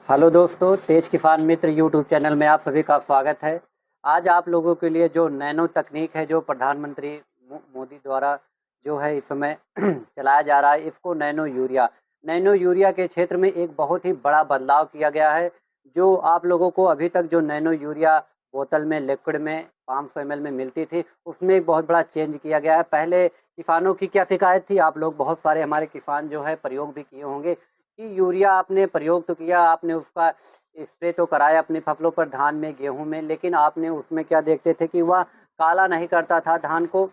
Hello दोस्तों, तेज किसान मित्र YouTube channel में आप सभी का स्वागत है। आज आप लोगों के लिए जो नैनो तकनीक है, जो प्रधानमंत्री मोदी द्वारा जो है इस समय चलाया जा रहा है, IFFCO nano urea. Nano urea के क्षेत्र में एक बहुत ही बड़ा बदलाव किया गया है। जो आप लोगों को अभी तक जो नैनो यूरिया बोतल में लिक्विड में 500 ml में मिलती थी, उसमें एक बहुत बड़ा चेंज किया गया है। पहले किसानों की क्या शिकायत थी, आप लोग बहुत सारे हमारे किसान जो है प्रयोग भी किए होंगे कि यूरिया आपने प्रयोग तो किया, आपने उसका स्प्रे तो कराया अपनी फसलों पर, धान में, गेहूँ में, लेकिन आपने उसमें क्या देखते थे कि वह काला नहीं करता था धान को,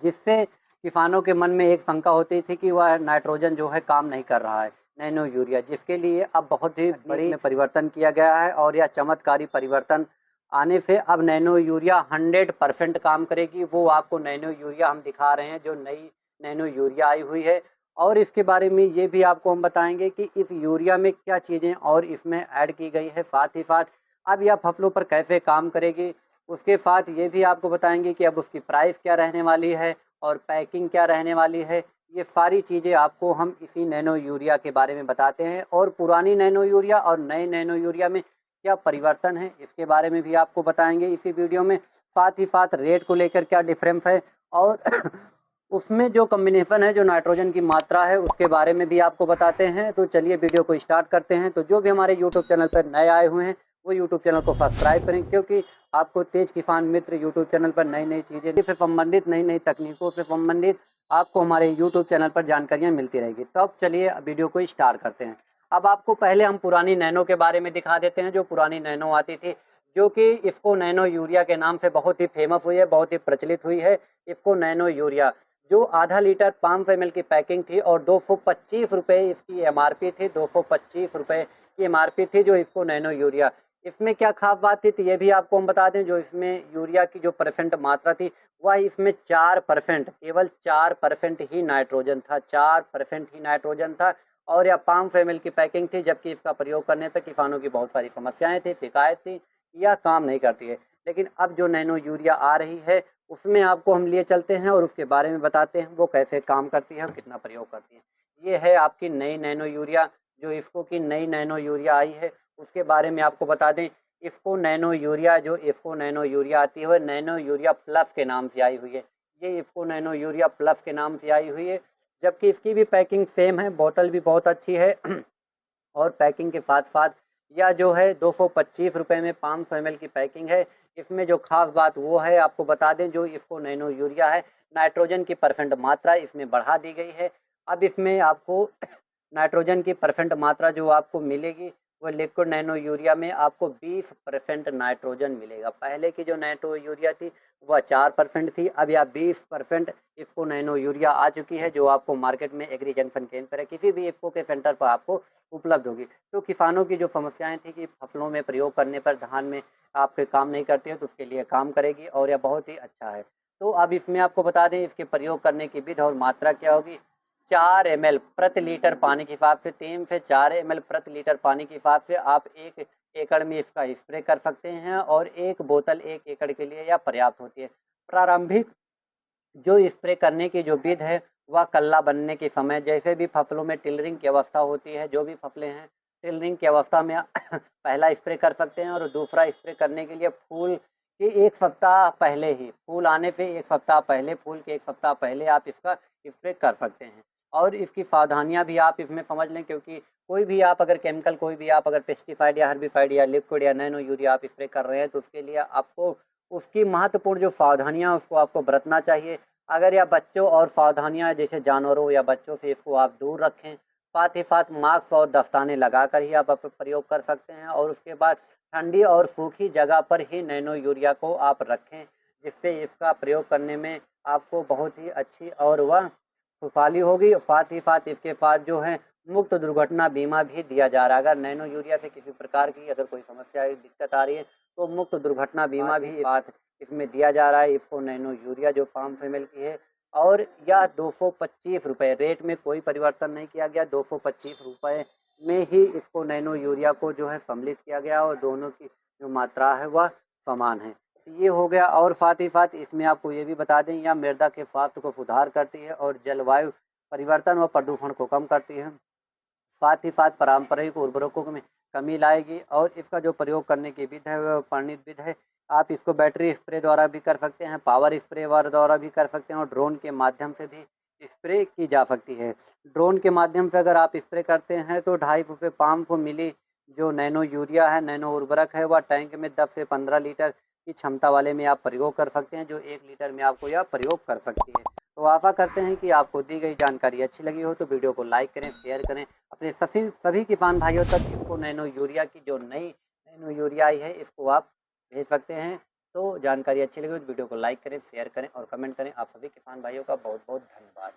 जिससे किसानों के मन में एक शंका होती थी कि वह नाइट्रोजन जो है काम नहीं कर रहा है, नैनो यूरिया, जिसके लिए अब बहुत ही बड़ी में परिवर्तन किया गया है। और यह चमत्कारी परिवर्तन आने से अब नैनो यूरिया 100% काम करेगी। वो आपको नैनो यूरिया हम दिखा रहे हैं, जो नई नैनो यूरिया आई हुई है। और इसके बारे में ये भी आपको हम बताएंगे कि इस यूरिया में क्या चीज़ें और इसमें ऐड की गई है, साथ ही साथ अब यह फसलों पर कैसे काम करेगी। उसके साथ ये भी आपको बताएंगे कि अब उसकी प्राइस क्या रहने वाली है और पैकिंग क्या रहने वाली है। ये सारी चीज़ें आपको हम इसी नैनो यूरिया के बारे में बताते हैं, और पुरानी नैनो यूरिया और नए नैनो यूरिया में क्या परिवर्तन है, इसके बारे में भी आपको बताएंगे इसी वीडियो में। साथ ही साथ रेट को लेकर क्या डिफरेंस है, और उसमें जो कॉम्बिनेशन है, जो नाइट्रोजन की मात्रा है, उसके बारे में भी आपको बताते हैं। तो चलिए वीडियो को स्टार्ट करते हैं। तो जो भी हमारे यूट्यूब चैनल पर नए आए हुए हैं, वो यूट्यूब चैनल को सब्सक्राइब करें, क्योंकि आपको तेज किसान मित्र यूट्यूब चैनल पर नई नई चीज़ें से संबंधित, नई नई तकनीकों से संबंधित आपको हमारे यूट्यूब चैनल पर जानकारियाँ मिलती रहेगी। तो अब चलिए वीडियो को स्टार्ट करते हैं। अब आपको पहले हम पुरानी नैनो के बारे में दिखा देते हैं। जो पुरानी नैनो आती थी, जो कि इफ़को नैनो यूरिया के नाम से बहुत ही फेमस हुई है, बहुत ही प्रचलित हुई है। इफ़को नैनो यूरिया जो आधा लीटर 500 ml की पैकिंग थी, और 225 रुपये इसकी एमआरपी थी, 225 रुपये की एमआरपी थी जो इफ़को नैनो यूरिया। इसमें क्या खास बात थी, तो ये भी आपको हम बता दें। जो इसमें यूरिया की जो परसेंट मात्रा थी, वह इसमें 4%, केवल 4% ही नाइट्रोजन था, 4% ही नाइट्रोजन था। और यह 500 ml की पैकिंग थी, जबकि इसका प्रयोग करने पर किसानों की बहुत सारी समस्याएं थी, शिकायत थी, यह काम नहीं करती है। लेकिन अब जो नैनो यूरिया आ रही है, उसमें आपको हम लिए चलते हैं और उसके बारे में बताते हैं वो कैसे काम करती है और कितना प्रयोग करती है। ये है आपकी नई नैनो यूरिया, जो इफ़को की नई नैनो यूरिया आई है, उसके बारे में आपको बता दें। इफ़को नैनो यूरिया, जो इफ़को नैनो यूरिया आती है, वह नैनो यूरिया प्लस के नाम से आई हुई है। ये इफ़को नैनो यूरिया प्लस के नाम से आई हुई है, जबकि इसकी भी पैकिंग सेम है, बॉटल भी बहुत अच्छी है। और पैकिंग के साथ-साथ यह जो है 225 रुपए में 500 ml की पैकिंग है। इसमें जो ख़ास बात वो है, आपको बता दें, जो इफ़को नैनो यूरिया है, नाइट्रोजन की परसेंट मात्रा इसमें बढ़ा दी गई है। अब इसमें आपको नाइट्रोजन की परसेंट मात्रा जो आपको मिलेगी, वो लिक्विड नैनो यूरिया में आपको 20% नाइट्रोजन मिलेगा। पहले की जो नैनो यूरिया थी, वह 4% थी, अब यह 20% इफ़को नैनो यूरिया आ चुकी है, जो आपको मार्केट में एग्री जंक्शन केंद्र पर है, किसी भी इफ़को के सेंटर पर आपको उपलब्ध होगी। तो किसानों की जो समस्याएँ थी कि फसलों में प्रयोग करने पर धान में आपके काम नहीं करती है, तो उसके लिए काम करेगी, और यह बहुत ही अच्छा है। तो अब इसमें आपको बता दें, इसके प्रयोग करने की विधि और मात्रा क्या होगी। 4 ml प्रति लीटर पानी के हिसाब से, 3 से 4 ml प्रति लीटर पानी के हिसाब से आप 1 एकड़ में इसका स्प्रे कर सकते हैं, और 1 बोतल 1 एकड़ के लिए यह पर्याप्त होती है। प्रारंभिक जो स्प्रे करने की जो विधि है, वह कल्ला बनने के समय, जैसे भी फसलों में टिलरिंग की अवस्था होती है, जो भी फसलें हैं टिलरिंग की अवस्था में पहला स्प्रे कर सकते हैं, और दूसरा स्प्रे करने के लिए फूल के 1 सप्ताह पहले ही, फूल आने से 1 सप्ताह पहले, फूल के 1 सप्ताह पहले आप इसका स्प्रे कर सकते हैं। और इसकी सावधानियाँ भी आप इसमें समझ लें, क्योंकि कोई भी आप अगर केमिकल, कोई भी आप अगर पेस्टिसाइड या हर्बिसाइड या लिक्विड या नैनो यूरिया आप स्प्रे कर रहे हैं, तो उसके लिए आपको उसकी महत्वपूर्ण जो सावधानियाँ, उसको आपको बरतना चाहिए। अगर या बच्चों और सावधानियाँ, जैसे जानवरों या बच्चों से इसको आप दूर रखें। साथ ही साथ मास्क और दस्ताने लगाकर ही आप प्रयोग कर सकते हैं, और उसके बाद ठंडी और सूखी जगह पर ही नैनो यूरिया को आप रखें, जिससे इसका प्रयोग करने में आपको बहुत ही अच्छी और वह खुशहाली होगी। साथ ही साथ इसके साथ जो है मुक्त दुर्घटना बीमा भी दिया जा रहा है। अगर नैनो यूरिया से किसी प्रकार की अगर कोई समस्या या दिक्कत आ रही है, तो मुक्त दुर्घटना बीमा भी साथ इसमें दिया जा रहा है। इफ़को नैनो यूरिया जो 500 ml की है, और यह 225 रुपये, रेट में कोई परिवर्तन नहीं किया गया, 225 रुपये में ही इफ़को नैनो यूरिया को जो है सम्मिलित किया गया, और दोनों की जो मात्रा है वह समान है। ये हो गया। और साथ ही साथ इसमें आपको ये भी बता दें, यह मृदा के स्वास्थ्य को सुधार करती है, और जलवायु परिवर्तन व प्रदूषण को कम करती है। साथ ही साथ पारंपरिक उर्वरकों में कमी लाएगी और इसका जो प्रयोग करने की विधि है वह परिणत विधि है। आप इसको बैटरी स्प्रे द्वारा भी कर सकते हैं, पावर स्प्रे द्वारा भी कर सकते हैं और ड्रोन के माध्यम से भी स्प्रे की जा सकती है। ड्रोन के माध्यम से अगर आप स्प्रे करते हैं तो 250 से 500 मिली जो नैनो यूरिया है, नैनो उर्वरक है, वह टैंक में 10 से 15 लीटर की क्षमता वाले में आप प्रयोग कर सकते हैं, जो 1 लीटर में आपको यह प्रयोग कर सकती है। तो आशा करते हैं कि आपको दी गई जानकारी अच्छी लगी हो, तो वीडियो को लाइक करें, शेयर करें, अपने सभी किसान भाइयों तक इसको नैनो यूरिया की जो नई नैनो यूरिया आई है इसको आप भेज सकते हैं। तो जानकारी अच्छी लगी हो तो वीडियो को लाइक करें, शेयर करें और कमेंट करें। आप सभी किसान भाइयों का बहुत बहुत धन्यवाद।